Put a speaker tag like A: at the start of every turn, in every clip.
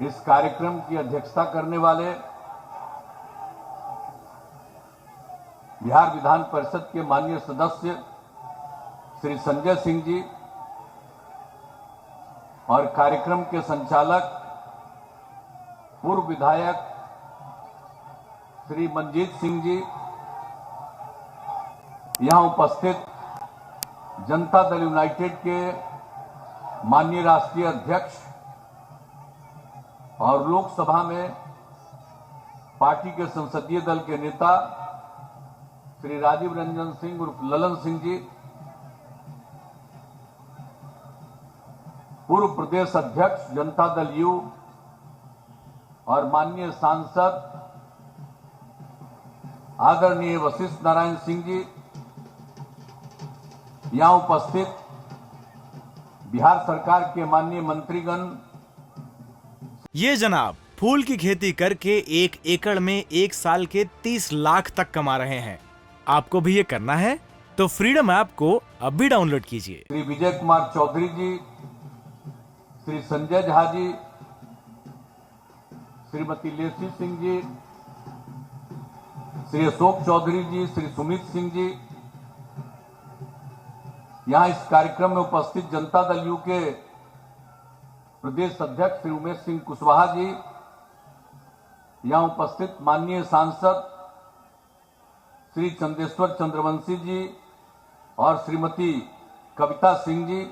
A: इस कार्यक्रम की अध्यक्षता करने वाले बिहार विधान परिषद के माननीय सदस्य श्री संजय सिंह जी और कार्यक्रम के संचालक पूर्व विधायक श्री मनजीत सिंह जी, यहां उपस्थित जनता दल यूनाइटेड के माननीय राष्ट्रीय अध्यक्ष और लोकसभा में पार्टी के संसदीय दल के नेता श्री राजीव रंजन सिंह उर्फ ललन सिंह जी, पूर्व प्रदेश अध्यक्ष जनता दल यू और माननीय सांसद आदरणीय वशिष्ठ नारायण सिंह जी, यहां उपस्थित बिहार सरकार के माननीय मंत्रीगण।
B: ये जनाब फूल की खेती करके 1 एकड़ में 1 साल के 30 लाख तक कमा रहे हैं। आपको भी ये करना है तो फ्रीडम ऐप को अभी डाउनलोड कीजिए।
A: श्री विजय कुमार चौधरी जी, श्री संजय झा जी, श्रीमती लेसी सिंह जी, श्री अशोक चौधरी जी, श्री सुमित सिंह जी, यहां इस कार्यक्रम में उपस्थित जनता दल यू के प्रदेश अध्यक्ष श्री उमेश सिंह कुशवाहा जी, यहां उपस्थित माननीय सांसद श्री चंदेश्वर चंद्रवंशी जी और श्रीमती कविता सिंह जी,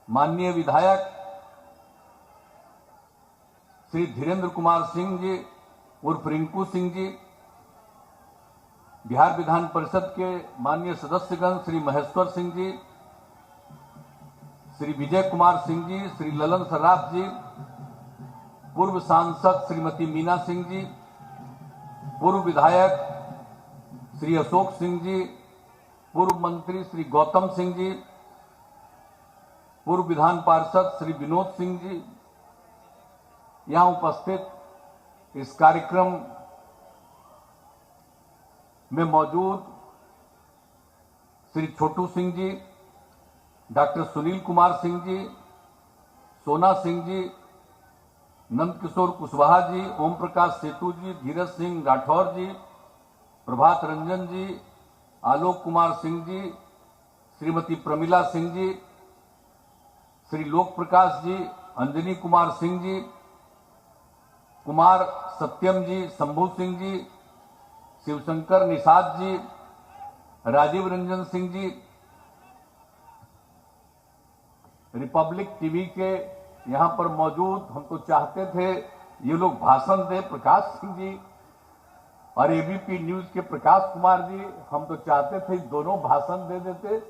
A: माननीय विधायक श्री धीरेन्द्र कुमार सिंह जी उर्फ रिंकू सिंह जी, बिहार विधान परिषद के माननीय सदस्यगण श्री महेश्वर सिंह जी, श्री विजय कुमार सिंह जी, श्री ललन सर्राफ जी, पूर्व सांसद श्रीमती मीना सिंह जी, पूर्व विधायक श्री अशोक सिंह जी, पूर्व मंत्री श्री गौतम सिंह जी, पूर्व विधान पार्षद श्री विनोद सिंह जी, यहां उपस्थित इस कार्यक्रम में मौजूद श्री छोटू सिंह जी, डॉक्टर सुनील कुमार सिंह जी, सोना सिंह जी, नंदकिशोर कुशवाहा जी, ओम प्रकाश सेतु जी, धीरज सिंह राठौर जी, प्रभात रंजन जी, आलोक कुमार सिंह जी, श्रीमती प्रमिला सिंह जी, श्री लोक प्रकाश जी, अंजनी कुमार सिंह जी, कुमार सत्यम जी, शंभू सिंह जी, शिवशंकर निषाद जी, राजीव रंजन सिंह जी, रिपब्लिक टीवी के यहां पर मौजूद, हम तो चाहते थे ये लोग भाषण दे, प्रकाश सिंह जी और एबीपी न्यूज के प्रकाश कुमार जी, हम तो चाहते थे दोनों भाषण दे देते,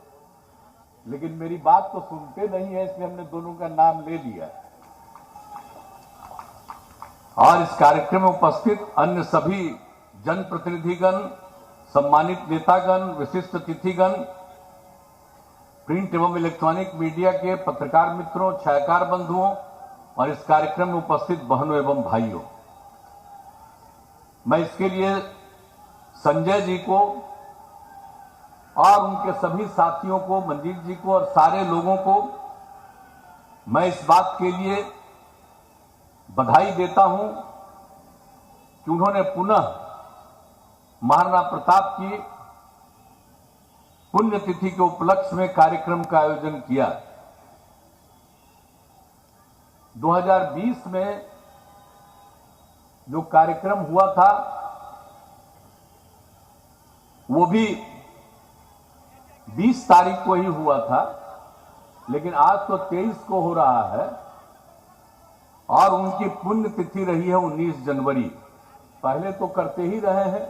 A: लेकिन मेरी बात तो सुनते नहीं है, इसलिए हमने दोनों का नाम ले लिया। और इस कार्यक्रम में उपस्थित अन्य सभी जनप्रतिनिधिगण, सम्मानित नेतागण, विशिष्ट अतिथिगण, प्रिंट एवं इलेक्ट्रॉनिक मीडिया के पत्रकार मित्रों, छायाकार बंधुओं और इस कार्यक्रम में उपस्थित बहनों एवं भाइयों, मैं इसके लिए संजय जी को और उनके सभी साथियों को, मंजीत जी को और सारे लोगों को मैं इस बात के लिए बधाई देता हूं कि उन्होंने पुनः महाराणा प्रताप की पुण्यतिथि के उपलक्ष्य में कार्यक्रम का आयोजन किया। 2020 में जो कार्यक्रम हुआ था वो भी 20 तारीख को ही हुआ था, लेकिन आज तो 23 को हो रहा है और उनकी पुण्यतिथि रही है 19 जनवरी। पहले तो करते ही रहे हैं,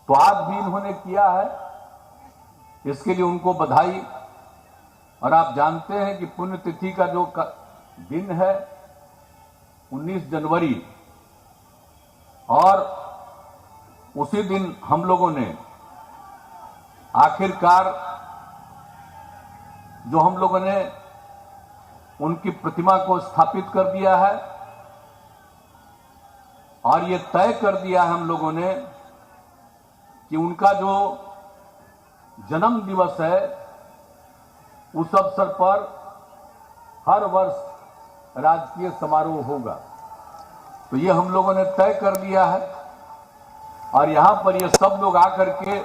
A: तो आज भी इन्होंने किया है, इसके लिए उनको बधाई। और आप जानते हैं कि पुण्यतिथि का जो दिन है 19 जनवरी, और उसी दिन हम लोगों ने आखिरकार जो हम लोगों ने उनकी प्रतिमा को स्थापित कर दिया है और ये तय कर दिया है हम लोगों ने कि उनका जो जन्म दिवस है उस अवसर पर हर वर्ष राजकीय समारोह होगा। तो ये हम लोगों ने तय कर लिया है और यहां पर ये सब लोग आकर के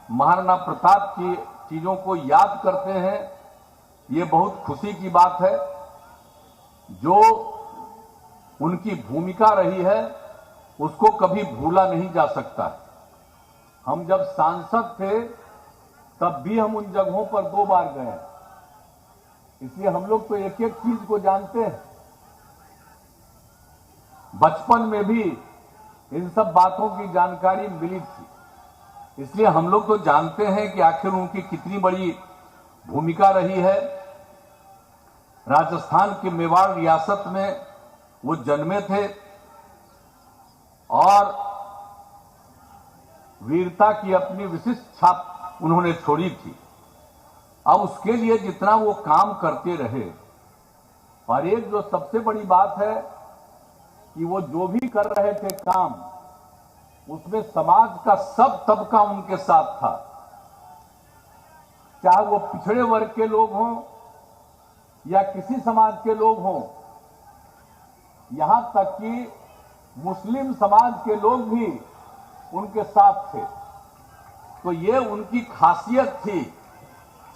A: महाराणा प्रताप की चीजों को याद करते हैं। ये बहुत खुशी की बात है। जो उनकी भूमिका रही है उसको कभी भूला नहीं जा सकता। हम जब सांसद थे तब भी हम उन जगहों पर 2 बार गए, इसलिए हम लोग तो एक एक चीज को जानते हैं। बचपन में भी इन सब बातों की जानकारी मिली थी, इसलिए हम लोग तो जानते हैं कि आखिर उनकी कितनी बड़ी भूमिका रही है। राजस्थान के मेवाड़ रियासत में वो जन्मे थे और वीरता की अपनी विशिष्ट छाप उन्होंने छोड़ी थी। अब उसके लिए जितना वो काम करते रहे, और एक जो सबसे बड़ी बात है कि वो जो भी कर रहे थे काम, उसमें समाज का सब तबका उनके साथ था। चाहे वो पिछड़े वर्ग के लोग हों या किसी समाज के लोग हों, यहां तक कि मुस्लिम समाज के लोग भी उनके साथ थे। तो ये उनकी खासियत थी।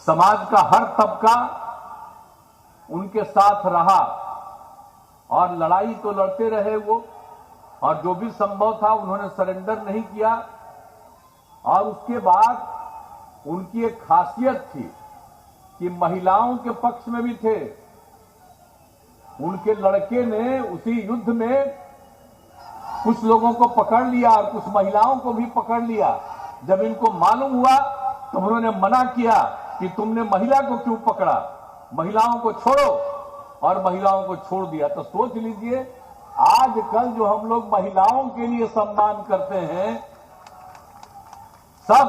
A: समाज का हर तबका उनके साथ रहा और लड़ाई तो लड़ते रहे वो, और जो भी संभव था उन्होंने सरेंडर नहीं किया। और उसके बाद उनकी एक खासियत थी कि महिलाओं के पक्ष में भी थे। उनके लड़के ने उसी युद्ध में कुछ लोगों को पकड़ लिया और कुछ महिलाओं को भी पकड़ लिया। जब इनको मालूम हुआ तो उन्होंने मना किया कि तुमने महिला को क्यों पकड़ा, महिलाओं को छोड़ो, और महिलाओं को छोड़ दिया। तो सोच लीजिए, आजकल जो हम लोग महिलाओं के लिए सम्मान करते हैं, सब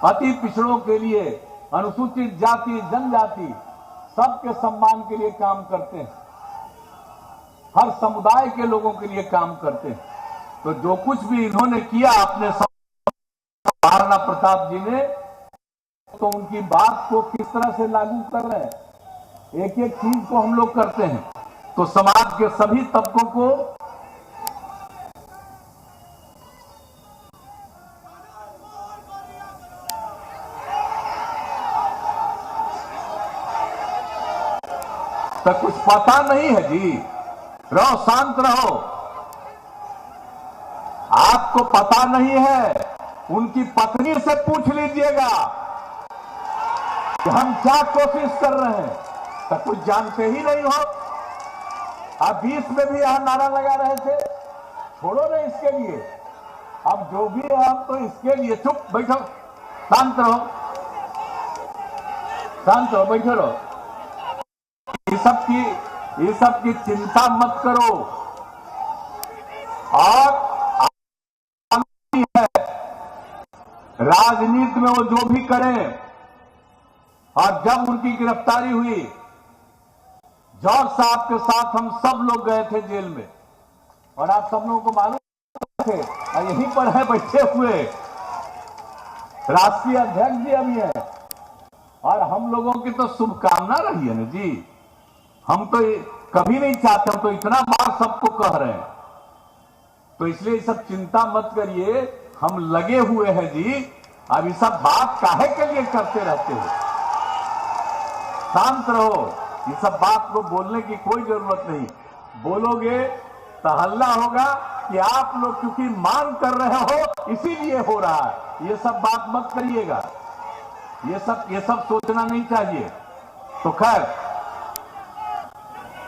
A: अति पिछड़ों के लिए, अनुसूचित जाति जनजाति सबके सम्मान के लिए काम करते हैं, हर समुदाय के लोगों के लिए काम करते हैं। तो जो कुछ भी इन्होंने किया अपने महाराणा प्रताप जी ने, तो उनकी बात को किस तरह से लागू कर रहे हैं, एक एक चीज को हम लोग करते हैं। तो समाज के सभी तबकों को तो कुछ पता नहीं है जी, रहो शांत रहो। आपको पता नहीं है, उनकी पत्नी से पूछ लीजिएगा कि हम क्या कोशिश कर रहे हैं। तो कुछ जानते ही नहीं हो। आप बीच में भी यहां नारा लगा रहे थे, छोड़ो ना इसके लिए। अब जो भी है हम तो इसके लिए, चुप बैठो, शांत रहो, शांत रहो, बैठे रहो। ये सब की चिंता मत करो। और राजनीति में वो जो भी करें, और जब उनकी गिरफ्तारी हुई, जॉर्ज साहब के साथ हम सब लोग गए थे जेल में, और आप सब लोगों को मालूम थे, और यहीं पर है बैठे हुए राष्ट्रीय अध्यक्ष जी अभी है। और हम लोगों की तो शुभकामना रही है ना जी। हम तो कभी नहीं चाहते, हम तो इतना बार सबको कह रहे हैं। तो इसलिए ये सब चिंता मत करिए, हम लगे हुए हैं जी। अब ये सब बात काहे के लिए करते रहते हो, शांत रहो। ये सब बात को बोलने की कोई जरूरत नहीं। बोलोगे तो हल्ला होगा कि आप लोग क्योंकि मांग कर रहे हो इसीलिए हो रहा है। ये सब बात मत करिएगा, ये सब सोचना नहीं चाहिए। तो खैर,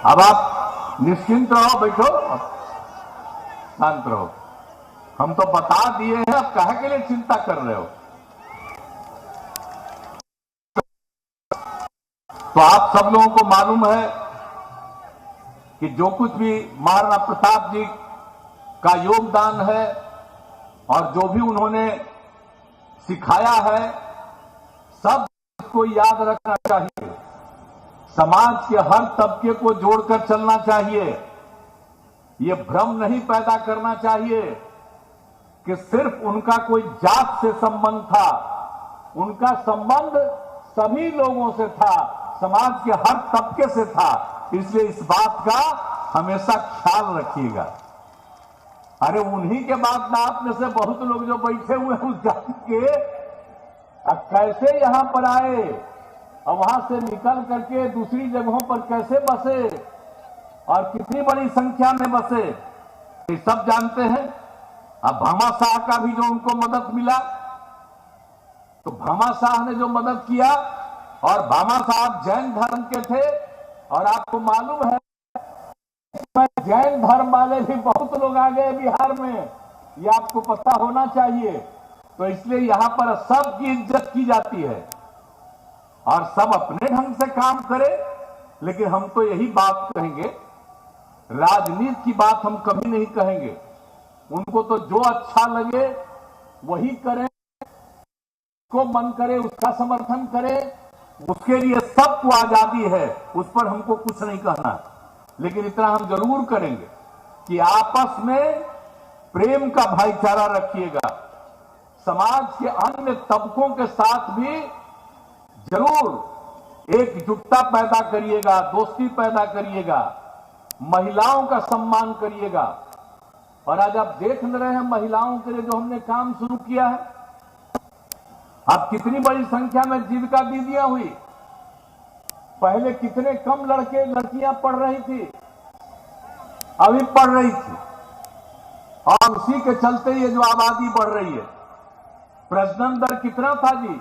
A: अब आप निश्चिंत रहो, बैठो, शांत रहो। हम तो बता दिए हैं, अब काहे के लिए चिंता कर रहे हो। तो आप सब लोगों को मालूम है कि जो कुछ भी महाराणा प्रताप जी का योगदान है और जो भी उन्होंने सिखाया है, सब को याद रखना चाहिए। समाज के हर तबके को जोड़कर चलना चाहिए। ये भ्रम नहीं पैदा करना चाहिए कि सिर्फ उनका कोई जात से संबंध था। उनका संबंध सभी लोगों से था, समाज के हर तबके से था। इसलिए इस बात का हमेशा ख्याल रखिएगा। अरे उन्हीं के बाद में आप में से बहुत लोग जो बैठे हुए हैं उस जाति के, अब कैसे यहां पर आए और वहां से निकल करके दूसरी जगहों पर कैसे बसे और कितनी बड़ी संख्या में बसे, ये सब जानते हैं। अब भामा शाह का भी जो उनको मदद मिला, तो भामा शाह ने जो मदद किया, और भामा साहब जैन धर्म के थे, और आपको मालूम है जैन धर्म वाले भी बहुत लोग आ गए बिहार में, ये आपको पता होना चाहिए। तो इसलिए यहां पर सबकी इज्जत की जाती है और सब अपने ढंग से काम करे। लेकिन हम तो यही बात कहेंगे, राजनीति की बात हम कभी नहीं कहेंगे। उनको तो जो अच्छा लगे वही करें, को मन करे उसका समर्थन करें, उसके लिए सबको आजादी है, उस पर हमको कुछ नहीं कहना। लेकिन इतना हम जरूर करेंगे कि आपस में प्रेम का भाईचारा रखिएगा। समाज के अन्य तबकों के साथ भी जरूर एकजुटता पैदा करिएगा, दोस्ती पैदा करिएगा, महिलाओं का सम्मान करिएगा। और आज आप देख रहे हैं महिलाओं के लिए जो हमने काम शुरू किया है, अब कितनी बड़ी संख्या में जीविका दीदियां हुई। पहले कितने कम लड़के लड़कियां पढ़ रही थी, अभी पढ़ रही थी, और उसी के चलते ये जो आबादी बढ़ रही है। प्रजनन दर कितना था जी?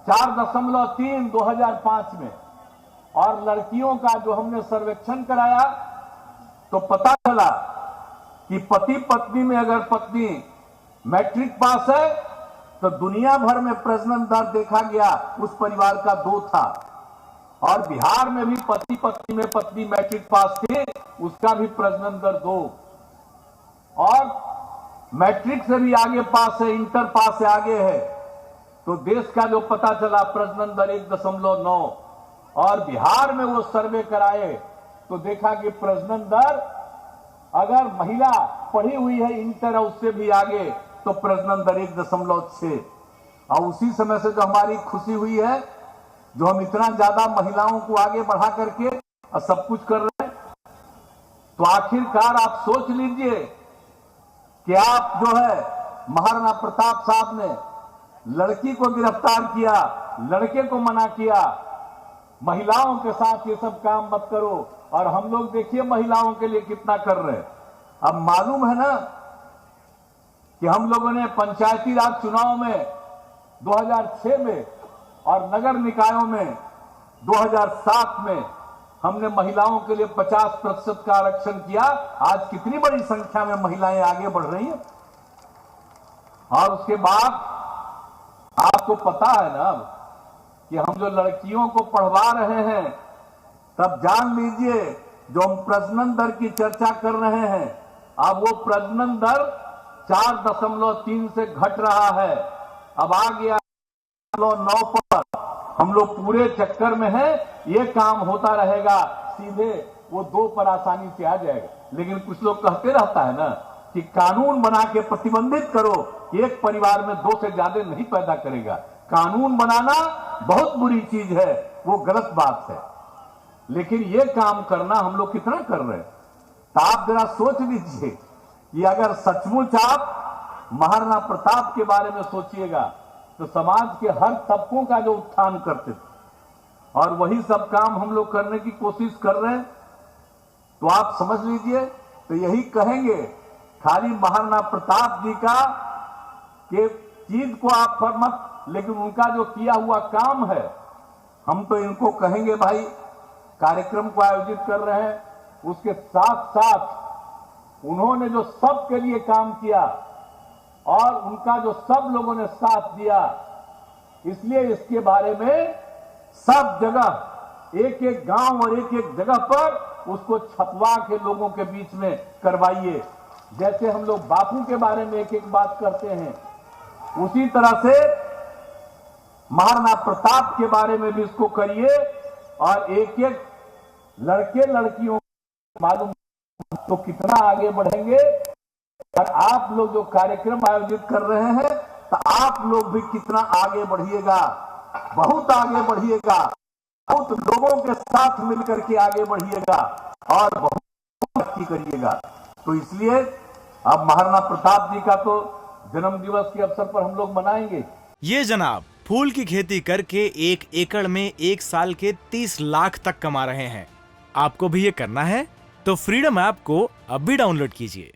A: 4.3 2005 में। और लड़कियों का जो हमने सर्वेक्षण कराया तो पता चला कि पति पत्नी में अगर पत्नी मैट्रिक पास है तो दुनिया भर में प्रजनन दर देखा गया उस परिवार का 2 था। और बिहार में भी पति पत्नी में पत्नी मैट्रिक पास थी, उसका भी प्रजनन दर 2। और मैट्रिक से भी आगे पास है, इंटर पास से आगे है, तो देश का जो पता चला प्रजनन दर 1.9। और बिहार में वो सर्वे कराए तो देखा कि प्रजनन दर, अगर महिला पढ़ी हुई है इंटर और उससे भी आगे, तो प्रजनन दर 1.6। और उसी समय से जो हमारी खुशी हुई है, जो हम इतना ज्यादा महिलाओं को आगे बढ़ा करके और सब कुछ कर रहे हैं, तो आखिरकार आप सोच लीजिए कि आप जो है महाराणा प्रताप साहब ने लड़की को गिरफ्तार किया, लड़के को मना किया, महिलाओं के साथ ये सब काम मत करो। और हम लोग देखिए महिलाओं के लिए कितना कर रहे हैं। अब मालूम है ना कि हम लोगों ने पंचायती राज चुनाव में 2006 में और नगर निकायों में 2007 में हमने महिलाओं के लिए 50% का आरक्षण किया। आज कितनी बड़ी संख्या में महिलाएं आगे बढ़ रही हैं। और उसके बाद आपको पता है ना कि हम जो लड़कियों को पढ़वा रहे हैं, तब जान लीजिए जो हम प्रजनन दर की चर्चा कर रहे हैं, अब वो प्रजनन दर 4.3 से घट रहा है, अब आ गया 9 पर। हम लोग पूरे चक्कर में हैं, ये काम होता रहेगा, सीधे वो 2 पर आसानी से आ जाएगा। लेकिन कुछ लोग कहते रहता है ना कि कानून बना के प्रतिबंधित करो, एक परिवार में 2 से ज्यादा नहीं पैदा करेगा। कानून बनाना बहुत बुरी चीज है, वो गलत बात है। लेकिन ये काम करना हम लोग कितना कर रहे हैं। तो आप जरा सोच लीजिए कि अगर सचमुच आप महाराणा प्रताप के बारे में सोचिएगा तो समाज के हर तबकों का जो उत्थान करते थे, और वही सब काम हम लोग करने की कोशिश कर रहे हैं। तो आप समझ लीजिए, तो यही कहेंगे, खाली महाराणा प्रताप जी का के चीज को आप पर मत, लेकिन उनका जो किया हुआ काम है, हम तो इनको कहेंगे भाई कार्यक्रम को आयोजित कर रहे हैं, उसके साथ साथ उन्होंने जो सबके लिए काम किया और उनका जो सब लोगों ने साथ दिया, इसलिए इसके बारे में सब जगह एक एक गांव और एक एक जगह पर उसको छपवा के लोगों के बीच में करवाइए। जैसे हम लोग बापू के बारे में एक एक बात करते हैं, उसी तरह से महाराणा प्रताप के बारे में भी इसको करिए। और एक एक लड़के लड़कियों मालूम तो कितना आगे बढ़ेंगे। और आप लोग जो कार्यक्रम आयोजित कर रहे हैं, तो आप लोग भी कितना आगे बढ़िएगा। बहुत आगे बढ़िएगा, बहुत लोगों के साथ मिलकर के आगे बढ़िएगा और बहुत तरक्की करिएगा। तो इसलिए अब महाराणा प्रताप जी का तो जन्म दिवस के अवसर पर हम लोग मनाएंगे।
B: ये जनाब फूल की खेती करके 1 एकड़ में 1 साल के 30 लाख तक कमा रहे हैं। आपको भी ये करना है तो फ्रीडम ऐप को अभी डाउनलोड कीजिए।